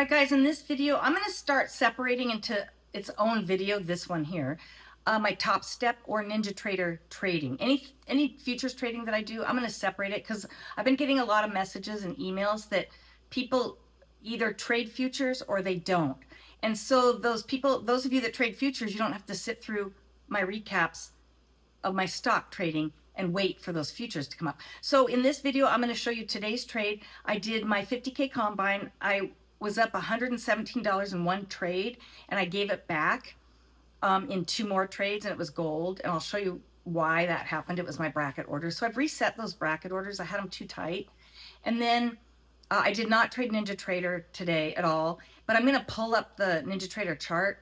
right, guys, in this video, I'm going to start separating into its own video, this one here, my Topstep or NinjaTrader trading. Any futures trading that I do, I'm going to separate it because I've been getting a lot of messages and emails that people either trade futures or they don't. And so those of you that trade futures, you don't have to sit through my recaps of my stock trading and wait for those futures to come up. So in this video, I'm going to show you today's trade. I did my 50K combine. I was up $117 in one trade, and I gave it back in two more trades, and it was gold. And I'll show you why that happened. It was my bracket orders. So I've reset those bracket orders. I had them too tight. And then I did not trade NinjaTrader today at all, but I'm going to pull up the NinjaTrader chart,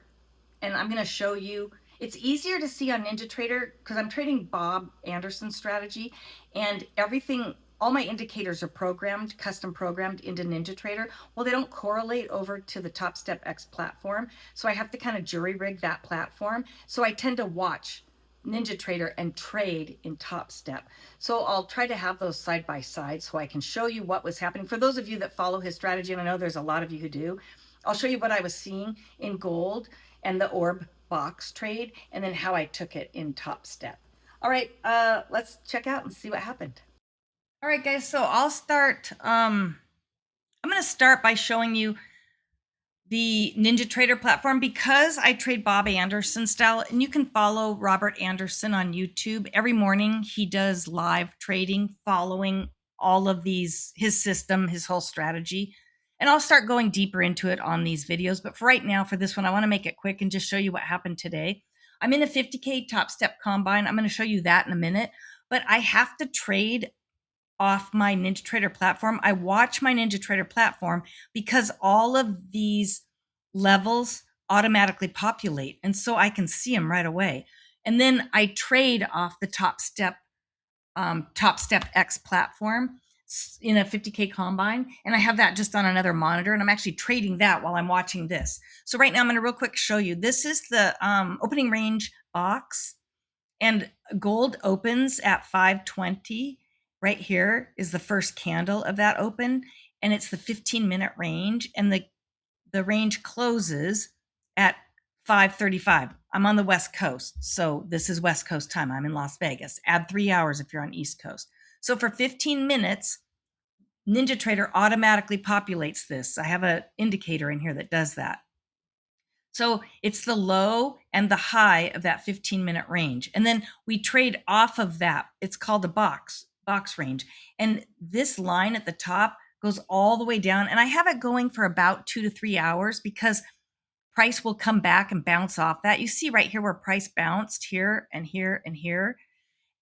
and I'm going to show you. It's easier to see on NinjaTrader because I'm trading Bob Anderson's strategy, and everything, all my indicators are programmed, custom programmed into NinjaTrader. Well, they don't correlate over to the Topstep X platform, so I have to kind of jury rig that platform. So I tend to watch NinjaTrader and trade in Topstep. So I'll try to have those side by side so I can show you what was happening. For those of you that follow his strategy, and I know there's a lot of you who do, I'll show you what I was seeing in gold and the orb box trade, and then how I took it in Topstep. All right, let's check out and see what happened. All right, guys, so I'll start. I'm going to start by showing you the NinjaTrader platform because I trade Bob Anderson style, and you can follow Robert Anderson on YouTube. Every morning he does live trading following all of these, his system, his whole strategy. And I'll start going deeper into it on these videos. But for right now, for this one, I want to make it quick and just show you what happened today. I'm in a 50K Topstep combine. I'm going to show you that in a minute. But I have to trade off my NinjaTrader platform. I watch my NinjaTrader platform because all of these levels automatically populate. And so I can see them right away. And then I trade off the Topstep X platform in a 50K combine. And I have that just on another monitor, and I'm actually trading that while I'm watching this. So right now I'm going to real quick show you. This is the opening range box, and gold opens at 520. Right here is the first candle of that open, and it's the 15-minute range, and the range closes at 5:35. I'm on the West Coast, so this is West Coast time. I'm in Las Vegas. Add 3 hours if you're on East Coast. So for 15 minutes, NinjaTrader automatically populates this. I have an indicator in here that does that. So it's the low and the high of that 15-minute range. And then we trade off of that. It's called a box range. And this line at the top goes all the way down. And I have it going for about 2 to 3 hours because price will come back and bounce off that. You see right here where price bounced here and here and here.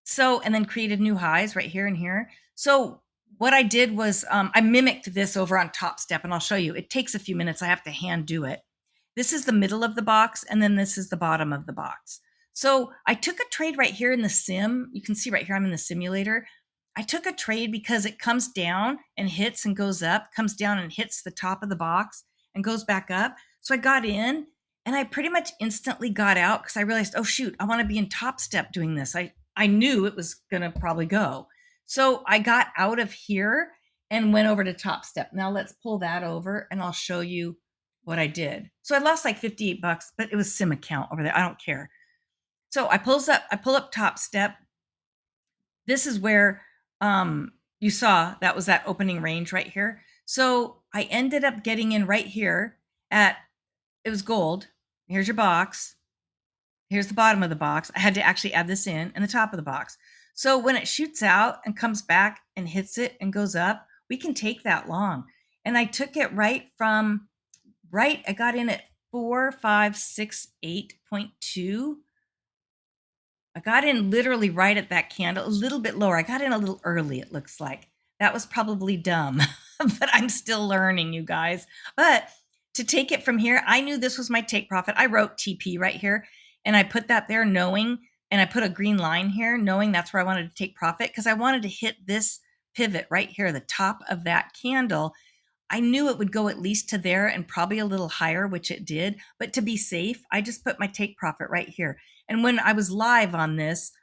So, and then created new highs right here and here. So what I did was I mimicked this over on Topstep, and I'll show you. It takes a few minutes. I have to hand do it. This is the middle of the box, and then this is the bottom of the box. So I took a trade right here in the sim. You can see right here, I'm in the simulator. I took a trade because it comes down and hits and goes up, comes down and hits the top of the box and goes back up. So I got in, and I pretty much instantly got out because I realized, oh shoot, I want to be in Topstep doing this. I knew it was going to probably go. So I got out of here and went over to Topstep. Now let's pull that over, and I'll show you what I did. So I lost like 58 bucks, but it was sim account over there. I don't care. So I pull up Topstep. This is where you saw that was that opening range right here. So I ended up getting in right here at, it was gold. Here's your box. Here's the bottom of the box. I had to actually add this in and the top of the box. So when it shoots out and comes back and hits it and goes up, we can take that long. And I took it right from, I got in at 4568.2. I got in literally right at that candle, a little bit lower. I got in a little early, it looks like. That was probably dumb, but I'm still learning, you guys. But to take it from here, I knew this was my take profit. I wrote TP right here, and I put that there knowing, and I put a green line here, knowing that's where I wanted to take profit because I wanted to hit this pivot right here, the top of that candle. I knew it would go at least to there and probably a little higher, which it did. But to be safe, I just put my take profit right here. And when I was live on this,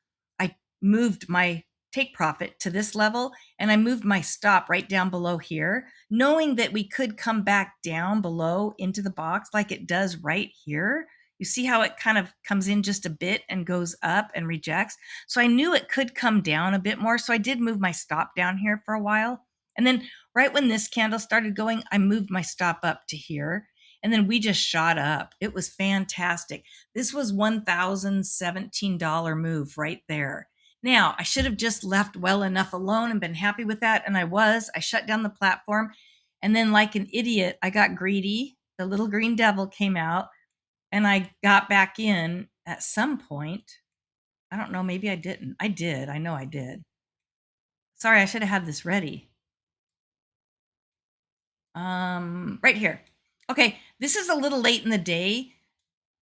I moved my take profit to this level, and I moved my stop right down below here, knowing that we could come back down below into the box like it does right here. You see how it kind of comes in just a bit and goes up and rejects. So I knew it could come down a bit more. So I did move my stop down here for a while. And then right when this candle started going, I moved my stop up to here. And then we just shot up. It was fantastic. This was $1,017 move right there. Now, I should have just left well enough alone and been happy with that. And I was. I shut down the platform. And then, like an idiot, I got greedy. The little green devil came out and I got back in at some point. I don't know. Maybe I didn't. I did. I know I did. Sorry, I should have had this ready. Right here. Okay, this is a little late in the day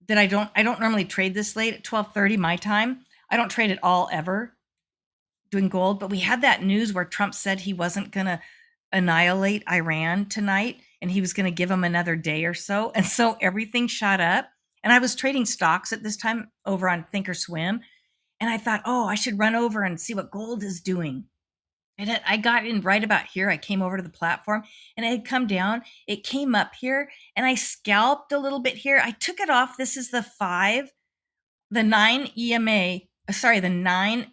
that I don't normally trade this late at 12:30 my time. I don't trade at all ever doing gold, but we had that news where Trump said he wasn't going to annihilate Iran tonight and he was going to give them another day or so. And so everything shot up. And I was trading stocks at this time over on Thinkorswim. And I thought, oh, I should run over and see what gold is doing. And I got in right about here. I came over to the platform and it had come down. It came up here and I scalped a little bit here. I took it off. This is the 9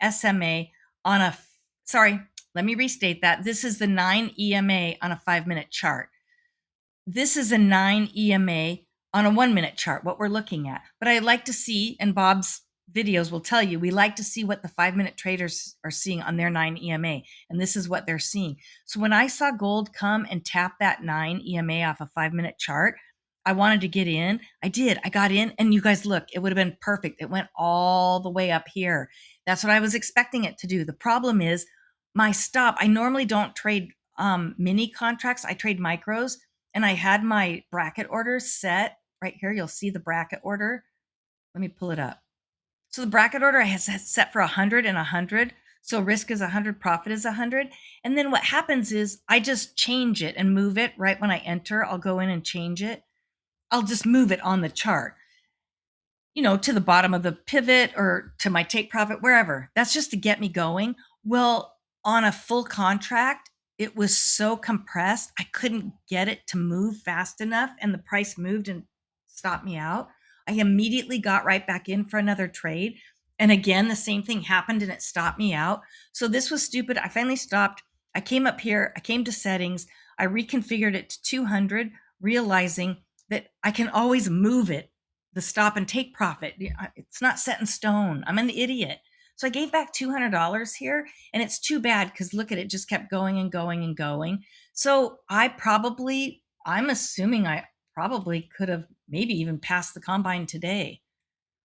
SMA on a, sorry, let me restate that. This is the 9 EMA on a 5-minute chart. This is a 9 EMA on a 1-minute chart, what we're looking at. But I like to see, and Bob's videos will tell you, we like to see what the 5-minute traders are seeing on their 9 EMA. And this is what they're seeing. So when I saw gold come and tap that 9 EMA off a 5-minute chart, I wanted to get in. I did. I got in. And you guys, look, it would have been perfect. It went all the way up here. That's what I was expecting it to do. The problem is my stop. I normally don't trade mini contracts. I trade micros. And I had my bracket orders set right here. You'll see the bracket order. Let me pull it up. So the bracket order I had set for 100 and 100. So risk is 100, profit is 100. And then what happens is I just change it and move it right when I enter. I'll go in and change it. I'll just move it on the chart, you know, to the bottom of the pivot or to my take profit, wherever. That's just to get me going. Well, on a full contract, it was so compressed. I couldn't get it to move fast enough and the price moved and stopped me out. I immediately got right back in for another trade. And again, the same thing happened and it stopped me out. So this was stupid. I finally stopped. I came up here. I came to settings. I reconfigured it to 200, realizing that I can always move it, the stop and take profit. It's not set in stone. I'm an idiot. So I gave back $200 here, and it's too bad because look at it, just kept going and going and going. So I'm assuming I probably could have maybe even passed the combine today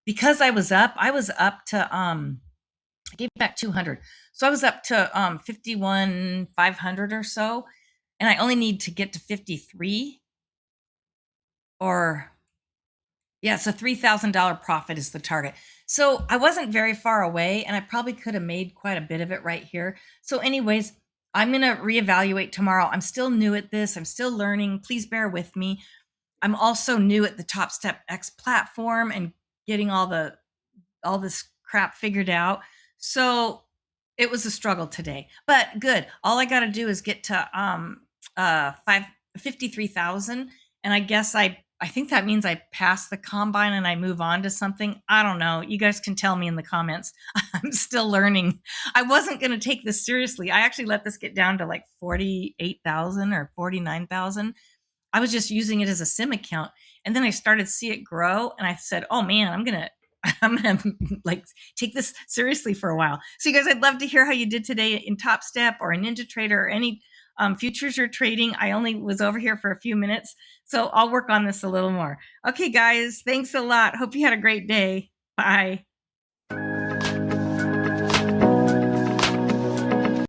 because I was up to, I gave back 200. So I was up to 51,500 or so, and I only need to get to 53 or yeah, so $3,000 profit is the target. So I wasn't very far away and I probably could have made quite a bit of it right here. So anyways, I'm going to reevaluate tomorrow. I'm still new at this. I'm still learning. Please bear with me. I'm also new at the Topstep X platform and getting all this crap figured out. So it was a struggle today, but good. All I got to do is get to 53,000. And I guess I think that means I pass the combine and I move on to something. I don't know. You guys can tell me in the comments. I'm still learning. I wasn't going to take this seriously. I actually let this get down to like 48,000 or 49,000. I was just using it as a sim account. And then I started to see it grow and I said, oh man, I'm going to like take this seriously for a while. So you guys, I'd love to hear how you did today in Topstep or in NinjaTrader or any futures you're trading. I only was over here for a few minutes, so I'll work on this a little more. Okay, guys, thanks a lot. Hope you had a great day. Bye.